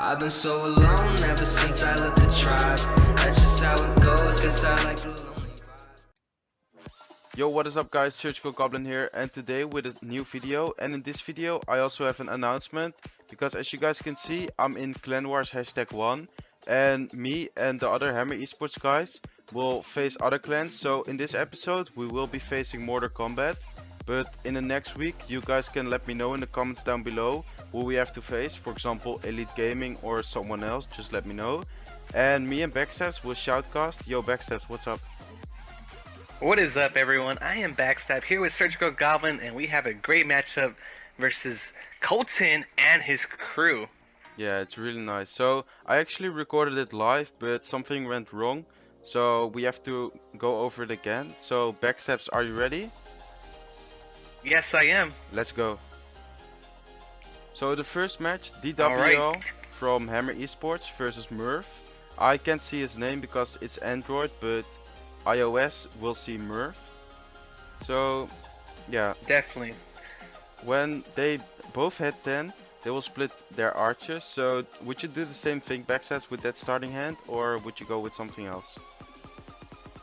I've been so alone ever since I left the tribe. That's just how it goes, cause I like the lonely vibe. Yo, what is up guys, SurgicalGoblin here, and today with a new video. And in this video I also have an announcement, because as you guys can see, I'm in Clan Wars #1, and me and the other Hammer eSports guys will face other clans. So in this episode we will be facing Mortar Kombat, but in the next week you guys can let me know in the comments down below who we have to face. For example, Elite Gaming or someone else, just let me know. And me and Backstabs will shoutcast. Yo Backstabs, what's up? What is up, everyone? I am Backstab here with SurgicalGoblin, and we have a great matchup versus Colton and his crew. Yeah, it's really nice. So I actually recorded it live, but something went wrong, so we have to go over it again. So Backstabs, are you ready? Yes, I am. Let's go. So the first match, DWL Alright. from Hammer eSports versus Murph. I can't see his name because it's Android, but iOS will see Murph. So yeah, Definitely. when they both had 10, they will split their archers. So would you do the same thing, Backstabs, with that starting hand, or would you go with something else?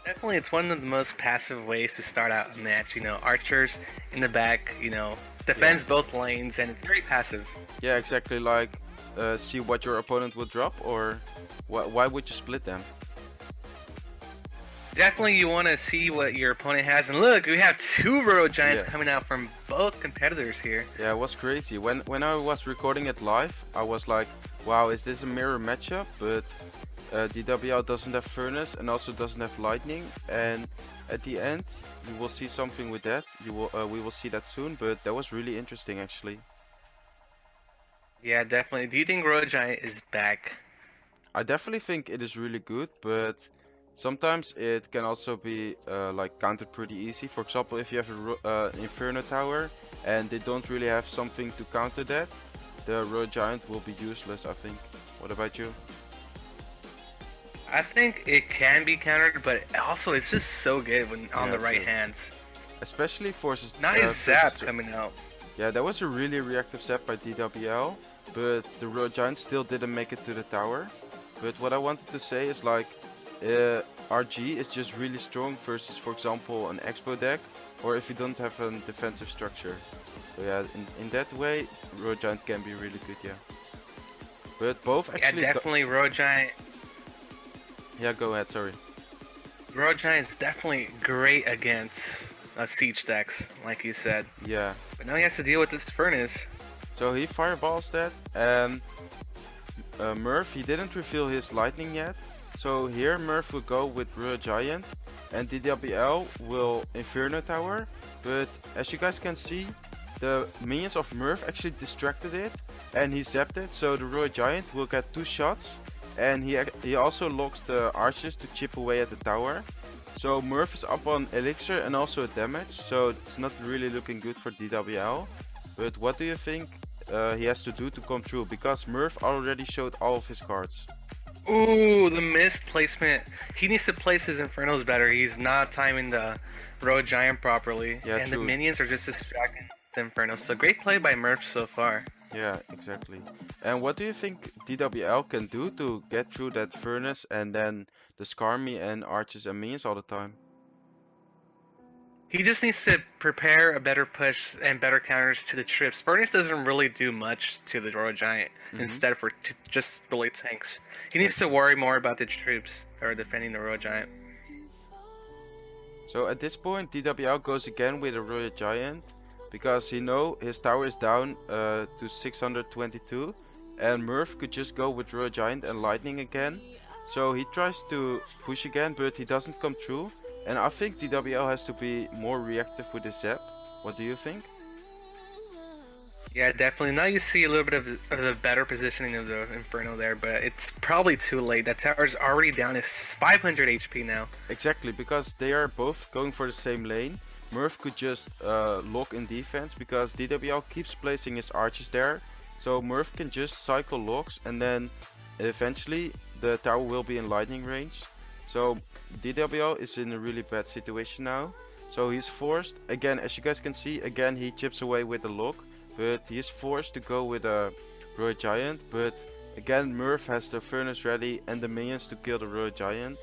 Definitely, it's one of the most passive ways to start out a match. You know, archers in the back, defends both lanes, and it's very passive. Yeah, exactly. Like see what your opponent will drop, or why would you split them? Definitely, you want to see what your opponent has. And look, we have two Royal Giants Yeah. coming out from both competitors here. Yeah, it was crazy. When I was recording it live, I was like, wow, is this a mirror matchup? But DWL doesn't have Furnace and also doesn't have Lightning. And at the end, you will see something with that. We will see that soon. But that was really interesting, actually. Yeah, definitely. Do you think Royal Giant is back? I definitely think it is really good, but sometimes it can also be like countered pretty easy. For example, if you have an Inferno Tower and they don't really have something to counter that, the Royal Giant will be useless, I think. What about you? I think it can be countered, but also it's just so good when on Yeah, the right true. hands. Especially for Nice zap coming out. Yeah, that was a really reactive zap by DWL, but the Royal Giant still didn't make it to the tower. But what I wanted to say is like, RG is just really strong versus, for example, an Expo deck, or if you don't have a defensive structure. So yeah, in that way, Royal Giant can be really good, yeah. But both actually... Yeah, definitely Royal Giant. Yeah, go ahead, sorry. Royal Giant is definitely great against siege decks, like you said. Yeah. But now he has to deal with this Furnace. So he fireballs that, and Murph, he didn't reveal his lightning yet. So here Murph will go with Royal Giant, and DWL will Inferno Tower. But as you guys can see, the minions of Murph actually distracted it, and he zapped it. So the Royal Giant will get 2 shots, and he also locks the archers to chip away at the tower. So Murph is up on elixir and also a damage, so it's not really looking good for DWL. But what do you think he has to do to come through? Because Murph already showed all of his cards. Ooh, the misplacement. He needs to place his Infernos better. He's not timing the Royal Giant properly. Yeah, and true. the minions are just distracting the Infernos. So great play by Murph so far. Yeah, exactly. And what do you think DWL can do to get through that furnace and then discard me and archers and minions all the time? He just needs to prepare a better push and better counters to the trips. Furnace doesn't really do much to the Royal Giant. Instead, for just really tanks. He needs to worry more about the troops or defending the Royal Giant. So at this point, DWL goes again with a Royal Giant, because he know his tower is down to 622, and Murph could just go with Royal Giant and Lightning again. So he tries to push again, but he doesn't come through. And I think DWL has to be more reactive with his zap. What do you think? Yeah, definitely. Now you see a little bit of the better positioning of the Inferno there, but it's probably too late. That tower's already down to 500 HP now. Exactly, because they are both going for the same lane. Murph could just lock in defense, because DWL keeps placing his archers there. So Murph can just cycle locks, and then eventually the tower will be in lightning range. So DWL is in a really bad situation now. So he's forced, again, as you guys can see, again he chips away with the lock, but he is forced to go with a Royal Giant. But Again, Murph has the furnace ready and the minions to kill the Royal Giant.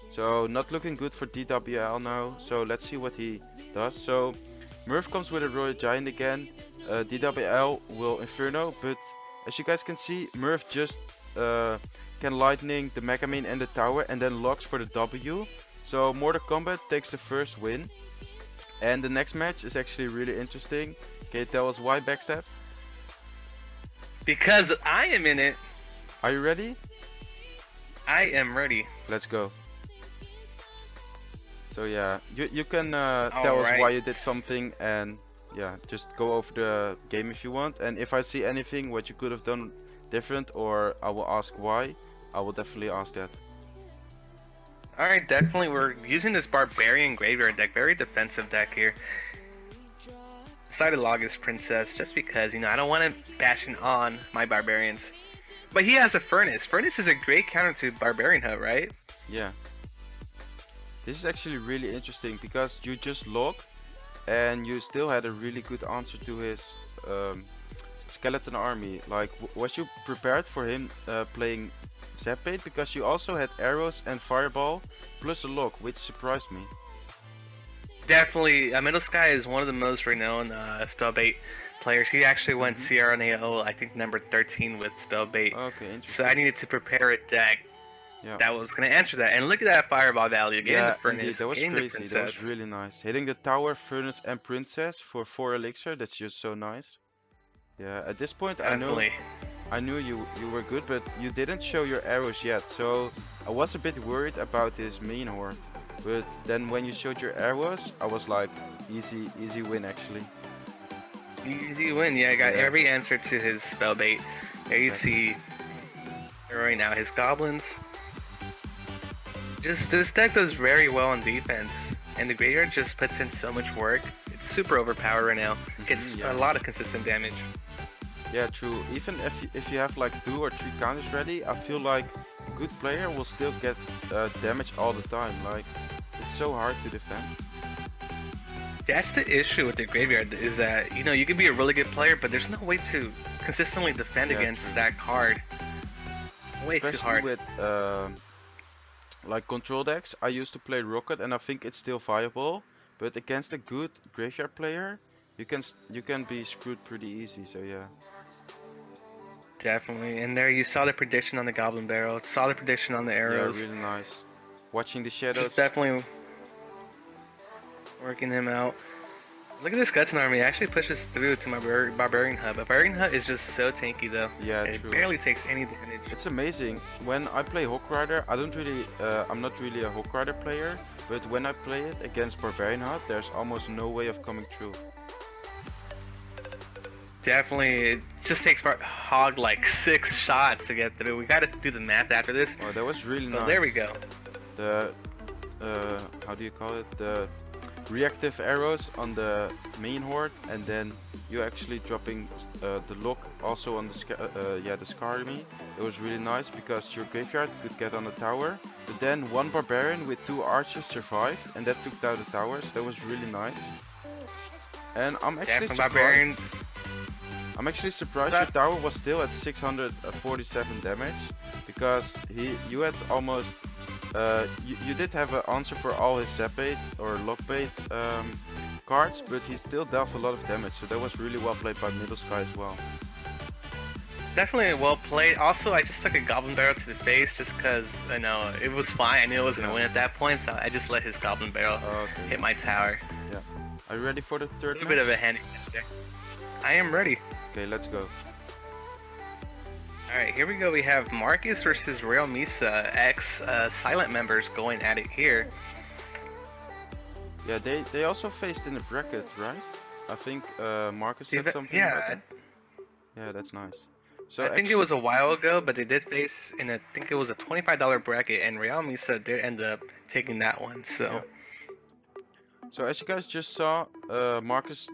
So not looking good for DWL now. So let's see what he does. So Murph comes with a Royal Giant again. DWL will Inferno, but as you guys can see, Murph just can lightning the Mega Man and the tower and then locks for the W. So Mortar Kombat takes the first win. And the next match is actually really interesting. Can you tell us why, Backstab? Because I am in it. Are you ready? I am ready. Let's go. So yeah, you can tell us why you did something, and yeah, just go over the game if you want. And if I see anything what you could have done different, or I will ask why, I will definitely ask that. Alright, definitely we're using this Barbarian Graveyard deck, very defensive deck here. Decided to log his Princess just because, you know, I don't want him bashing on my Barbarians. But he has a Furnace. Furnace is a great counter to Barbarian Hub, right? Yeah. This is actually really interesting because you just log and you still had a really good answer to his skeleton army. Like, was you prepared for him playing Zapbait? Because you also had arrows and fireball plus a lock, which surprised me. Definitely, Middle Sky is one of the most renowned Spellbait players. He actually went CR on AO, I think number 13 with Spellbait. Okay, interesting. So I needed to prepare a deck that was going to answer that. And look at that fireball value, getting the Furnace, indeed, that was getting crazy. the Princess. That was really nice. Hitting the tower, Furnace and Princess for 4 elixir, that's just so nice. Yeah, at this point Definitely. I knew you were good, but you didn't show your arrows yet, so I was a bit worried about this main horde. But then when you showed your arrows, I was like, easy win actually. Easy win, yeah, I got every answer to his Spellbait. There you see right now his Goblins. Just this deck does very well on defense, and the Graveyard just puts in so much work. It's super overpowered right now. Gets a lot of consistent damage. Yeah, true. Even if you have like 2 or 3 counters ready, I feel like a good player will still get damage all the time. Like, it's so hard to defend. That's the issue with the Graveyard, is that, you know, you can be a really good player, but there's no way to consistently defend against that card. Way Especially too hard. With like control decks, I used to play Rocket, and I think it's still viable. But against a good Graveyard player, you can be screwed pretty easy. So yeah. Definitely, and there you saw the prediction on the Goblin Barrel, saw the prediction on the arrows. Yeah, really nice. Watching the shadows. Just definitely working him out. Look at this Skeleton army, it actually pushes through to my Barbarian Hub. Barbarian Hub is just so tanky though. Yeah, it true. barely takes any damage. It's amazing. When I play Hawk Rider, I'm not really a Hawk Rider player, but when I play it against Barbarian Hub, there's almost no way of coming through. Definitely, it just takes Hog like 6 shots to get through. We gotta do the math after this. Oh, that was really nice. There we go. The how do you call it? The reactive arrows on the main horde, and then you actually dropping the lock also on the Scar army. It was really nice because your Graveyard could get on the tower, but then one Barbarian with 2 archers survived, and that took down the towers. That was really nice. And I'm actually surprised. I'm actually surprised your tower was still at 647 damage, because you had almost you did have an answer for all his Zapbait or Lockbait cards, but he still dealt a lot of damage, so that was really well played by Middle Sky as well. Definitely well played. Also, I just took a Goblin Barrel to the face just because, you know, it was fine. I knew it was going to win at that point, so I just let his Goblin Barrel hit my tower. Yeah. Are you ready for the third match? A bit of a handicap there. I am ready. Okay, let's go. Alright, here we go. We have Marcus versus Real Misa, ex Silent members going at it here. Yeah, they also faced in the bracket, right? I think Marcus said something about that. Yeah, that's nice. So I think it was a while ago, but they did face in I think it was a $25 bracket, and Real Misa did end up taking that one. So. Yeah. So as you guys just saw, Marcus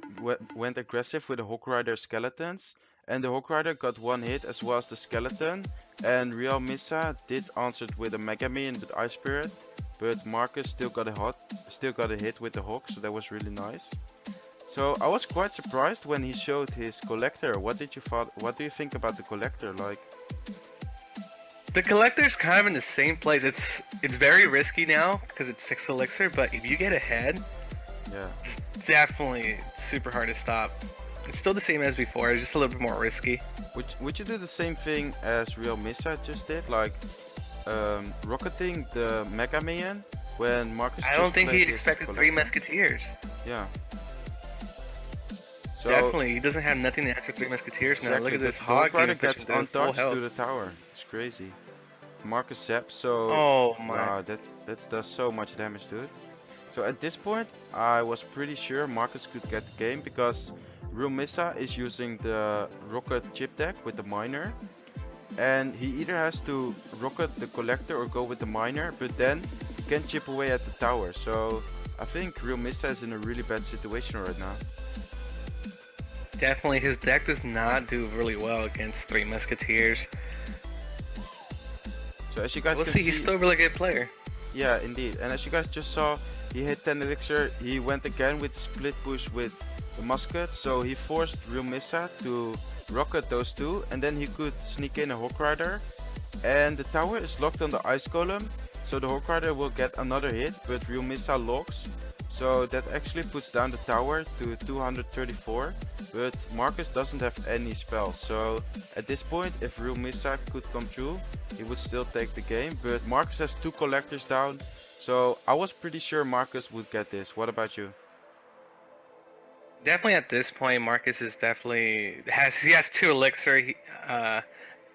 went aggressive with the Hawk Rider skeletons, and the Hawk Rider got 1 hit as well as the skeleton, and Real Misa did answer it with a Mega Man with Ice Spirit, but Marcus still got a hit with the Hawk, so that was really nice. So I was quite surprised when he showed his collector. What do you think about the collector? Like, The collector's kind of in the same place. It's very risky now because it's 6 elixir, but if you get ahead, Yeah. it's definitely super hard to stop. It's still the same as before, it's just a little bit more risky. Would you do the same thing as Real Missa just did, like rocketing the Mega Man when Marcus? I don't just think he played his expected 3 collector? Musketeers. Yeah. So Definitely, he doesn't have nothing to answer 3 Musketeers now. Look exactly, at this the hog Rider getting pushed gets down full untouched health. to the tower. It's crazy. Marcus zaps, so Oh my. wow, that does so much damage, dude. So at this point, I was pretty sure Marcus could get the game because Real Missa is using the rocket chip deck with the miner, and he either has to rocket the collector or go with the miner, but then he can chip away at the tower. So I think Real Missa is in a really bad situation right now. Definitely, his deck does not do really well against 3 Musketeers. So as you guys We'll can see, he's still a really good player. yeah, indeed. And as you guys just saw, he hit 10 elixir. He went again with split push with the musket, so he forced Real Missa to rocket those two, and then he could sneak in a Hawk Rider. And the tower is locked on the ice golem, so the Hawk Rider will get another hit, but Real Missa locks. So that actually puts down the tower to 234, but Marcus doesn't have any spells. So at this point, if Real Missa could come through, he would still take the game. But Marcus has 2 collectors down, so I was pretty sure Marcus would get this. What about you? Definitely at this point, Marcus is definitely he has 2 elixir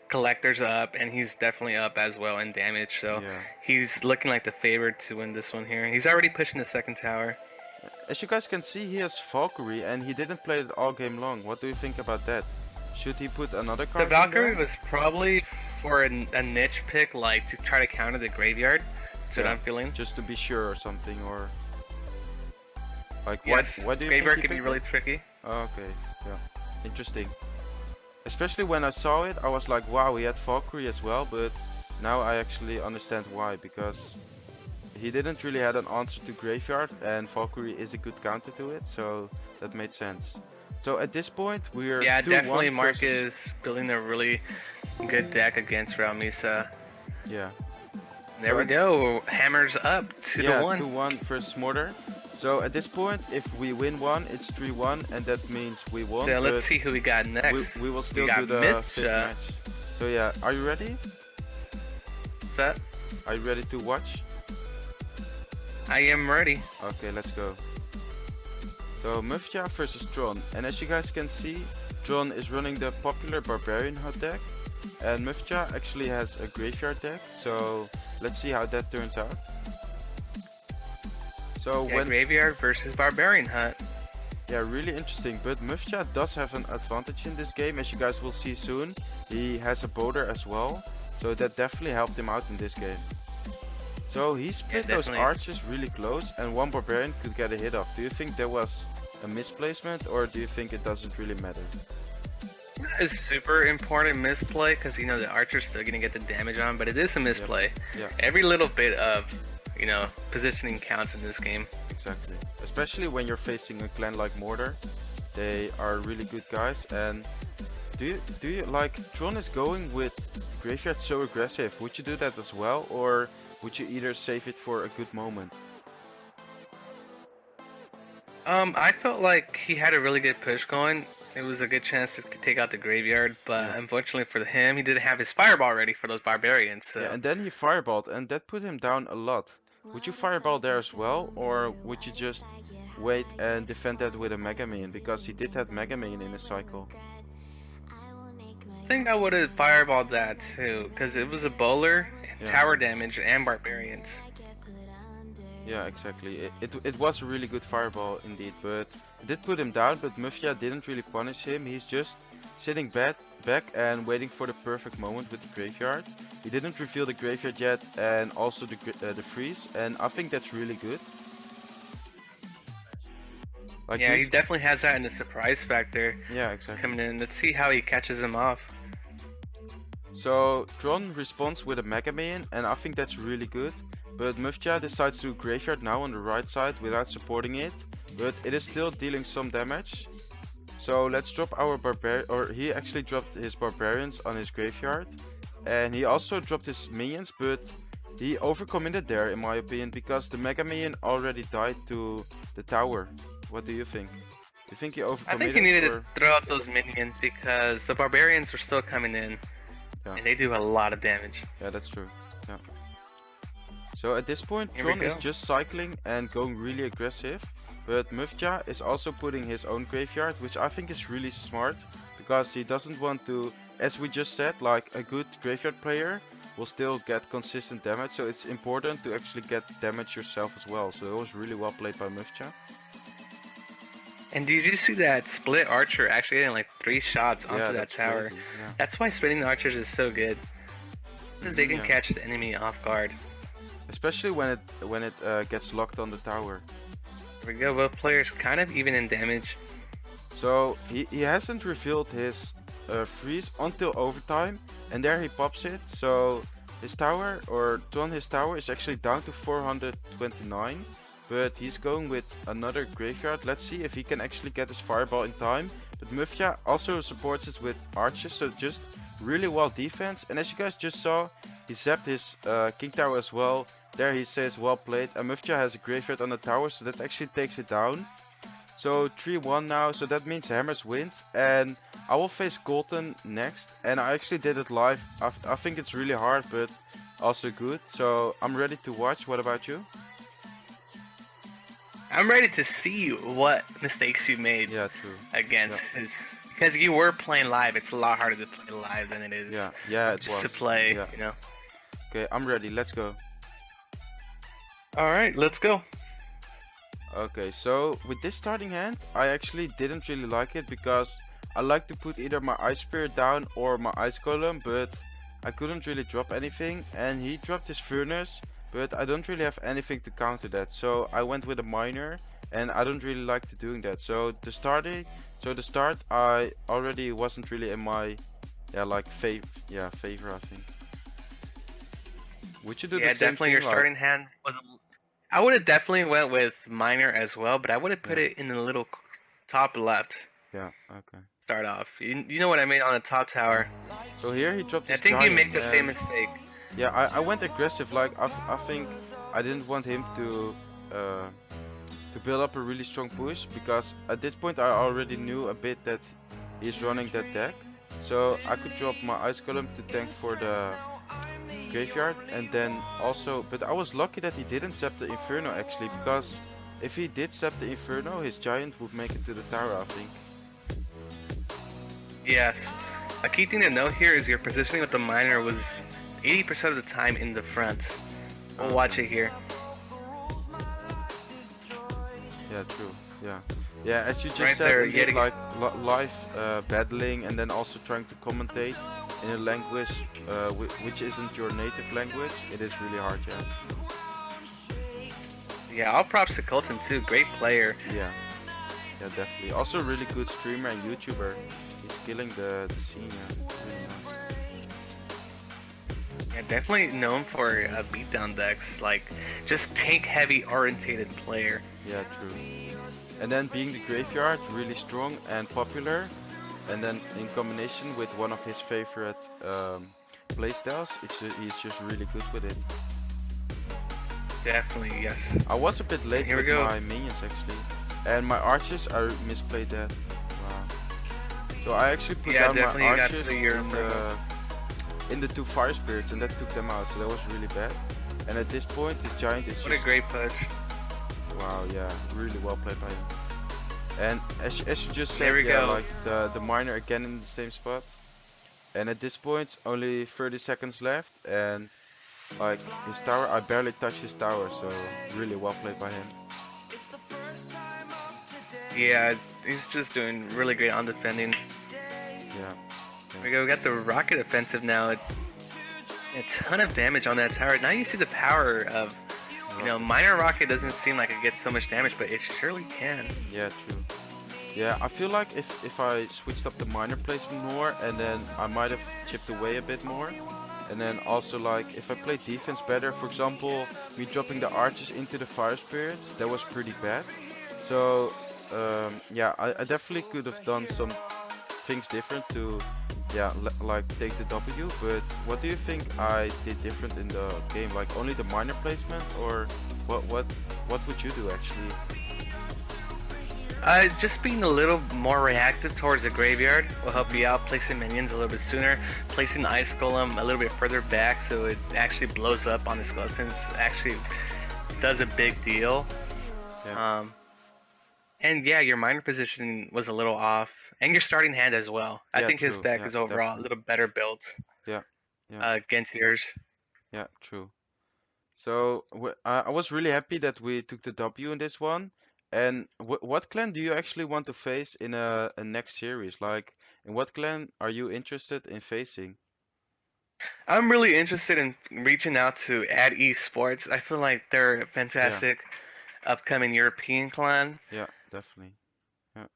collectors up, and he's definitely up as well in damage. So Yeah. he's looking like the favorite to win this one here. He's already pushing the 2nd tower. As you guys can see, he has Valkyrie, and he didn't play it all game long. What do you think about that? Should he put another card The in Valkyrie there? was probably for a niche pick, like to try to counter the graveyard. That's what Yeah. I'm feeling. Just to be sure or something, or like Yes, why do you graveyard think he can be picked really it? tricky. Okay, yeah, interesting. Especially when I saw it, I was like, wow, he had Valkyrie as well, but now I actually understand why, because he didn't really had an answer to Graveyard, and Valkyrie is a good counter to it, so that made sense. So at this point, we're Yeah, 2-1 definitely Mark versus- is building a really good deck against Real Misa. Yeah. There we go. Hammers up 2-1. 2-1 versus Mortar. So at this point, if we win one, it's 3-1, and that means we won. Yeah, but let's see who we got next. we will still got do the Mitch, 5th match. So yeah, are you ready? Set. Are you ready to watch? I am ready. Okay, let's go. So Mufja versus Tron, and as you guys can see, Tron is running the popular Barbarian Hut deck, and Mufja actually has a Graveyard deck, so let's see how that turns out. So Yeah, when Graveyard versus Barbarian Hut. yeah, really interesting, but Mufja does have an advantage in this game, as you guys will see soon. He has a boulder as well, so that definitely helped him out in this game. So he split those definitely. archers really close, and one barbarian could get a hit off. Do you think there was a misplacement, or do you think it doesn't really matter? It's super important misplay because you know the archer's still gonna get the damage on, but it is a misplay. Yeah, Every little bit of positioning counts in this game. exactly. Especially when you're facing a clan like Mortar. They are really good guys, and do you like Tron is going with Graveyard so aggressive? Would you do that as well, or would you either save it for a good moment? I felt like he had a really good push going. It was a good chance to take out the Graveyard, but Yeah. unfortunately for him, he didn't have his Fireball ready for those Barbarians. So. Yeah, and then he fireballed, and that put him down a lot. Would you fireball there as well, or would you just wait and defend that with a Mega Man, because he did have Mega Man in his cycle? I think I would have fireballed that too, because it was a bowler, Yeah. tower damage, and Barbarians. Yeah, exactly. It was a really good fireball indeed, but it did put him down, but Mufja didn't really punish him. He's just sitting back and waiting for the perfect moment with the Graveyard. He didn't reveal the Graveyard yet, and also the freeze, and I think that's really good. Like Yeah, he this- definitely has that in the surprise factor yeah, exactly. coming in. Let's see how he catches him off. So Tron responds with a Mega Man, and I think that's really good. But Mufja decides to Graveyard now on the right side without supporting it, but it is still dealing some damage. So let's drop our he actually dropped his Barbarians on his Graveyard. and he also dropped his minions, but he overcommitted there in my opinion because the Mega Minion already died to the tower. What do you think? Do you think he overcommitted? I think he needed to throw out those minions because the barbarians were still coming in, and they do a lot of damage. Yeah, that's true. Yeah. So at this point, Here Tron we is go. just cycling and going really aggressive, but Mufja is also putting his own graveyard, which I think is really smart because he doesn't want to, as we just said, like a good graveyard player will still get consistent damage, so it's important to actually get damage yourself as well. So it was really well played by Mufja. And did you see that split archer actually getting like 3 shots onto that that's tower? crazy, yeah. That's why splitting the archers is so good, because they can Yeah. catch the enemy off guard. Especially when it gets locked on the tower. Here we go, both players kind of even in damage. So he hasn't revealed his freeze until overtime, and there he pops it. So his tower, or Tron, his tower is actually down to 429, but he's going with another graveyard. Let's see if he can actually get his fireball in time. But Mufja also supports it with archers, so just really well defense. And as you guys just saw, he zapped his king tower as well. There he says well played, and Mufja has a graveyard on the tower, so that actually takes it down. So 3-1 now, so that means Hammers wins, and I will face Colton next, and I actually did it live. I think it's really hard, but also good, so I'm ready to watch. What about you? I'm ready to see what mistakes you made Yeah, true. against his, because you were playing live. It's a lot harder to play live than it is Yeah, it just to was. play, Yeah. you know. Okay, I'm ready, let's go. Alright, let's go. Okay, so with this starting hand, I actually didn't really like it because I like to put either my Ice Spirit down or my Ice Golem, but I couldn't really drop anything, and he dropped his Furnace, but I don't really have anything to counter that, so I went with a Miner, and I don't really like to doing that. So the start I already wasn't really in my favor, I think. Would you do Yeah, the same definitely thing, your like- starting hand was... I would have definitely went with Miner as well, but I would have put it in the little top left. Yeah, okay. Start off. You know what I mean, on the top tower. So here he dropped I his think you Giant, make the same and- mistake. Yeah, I went aggressive. Like I think I didn't want him to build up a really strong push, because at this point I already knew a bit that he's running that deck. So I could drop my Ice Golem to tank for the graveyard, and then also, but I was lucky that he didn't zap the Inferno actually, because if he did zap the Inferno, his Giant would make it to the tower, I think. Yes. A key thing to note here is your positioning with the Miner was 80% of the time in the front. We'll watch it here. Yeah, true. Yeah. Yeah, as you just Right said, there, indeed, yet again. like live battling, and then also trying to commentate in a language which isn't your native language, it is really hard, yeah. Yeah, all props to Colton too. Great player. Yeah. Yeah, definitely. Also really good streamer and YouTuber. He's killing the scene, yeah. Really nice. Yeah, definitely known for beatdown decks. Like, just tank heavy orientated player. Yeah, true. And then being the graveyard, really strong and popular. And then in combination with one of his favorite playstyles, he's just really good with it. Definitely, yes. I was a bit late Here we with go. my minions actually. And my archers, I misplayed that. Wow. So I actually put Yeah, down definitely my you got archers to your in the 2 fire spirits, and that took them out, so that was really bad. And at this point, this giant is What a just... great push. Wow, yeah, really well played by him. And as you just said, There we yeah, go. like the miner again in the same spot. And at this point, only 30 seconds left, and like his tower, I barely touched his tower, so really well played by him. Yeah, he's just doing really great on defending. Yeah. We got the rocket offensive now. A ton of damage on that tower. Now you see the power of, you know, minor rocket doesn't seem like it gets so much damage, but it surely can. Yeah, true. Yeah, I feel like if I switched up the miner placement more, and then I might have chipped away a bit more. And then also, like, if I play defense better, for example, me dropping the archers into the fire spirits, that was pretty bad. So, yeah, I definitely could have done some things different to yeah, like take the W. But what do you think I did different in the game? Like only the minor placement, or what would you do actually? Just being a little more reactive towards the graveyard will help you out. Placing minions a little bit sooner, placing the ice golem a little bit further back so it actually blows up on the skeletons. Actually, does a big deal. Yeah. And yeah, your minor position was a little off, and your starting hand as well. I Yeah, think his true. deck Yeah, is overall a definitely. little better built Yeah, yeah, against yours. yeah, true. So I was really happy that we took the W in this one. And what clan do you actually want to face in a next series? Like, in what clan are you interested in facing? I'm really interested in reaching out to Add eSports. I feel like they're a Yeah, fantastic upcoming European clan. yeah, definitely. Yeah.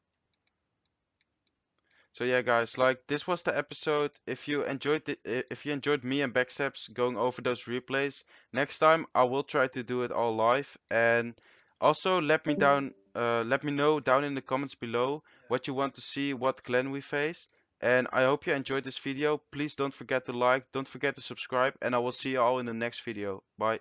So yeah, guys, like this was the episode. If you enjoyed me and Backsteps going over those replays, next time I will try to do it all live. And also let me know down in the comments below what you want to see, what clan we face. And I hope you enjoyed this video. Please don't forget to like, don't forget to subscribe, and I will see you all in the next video. Bye.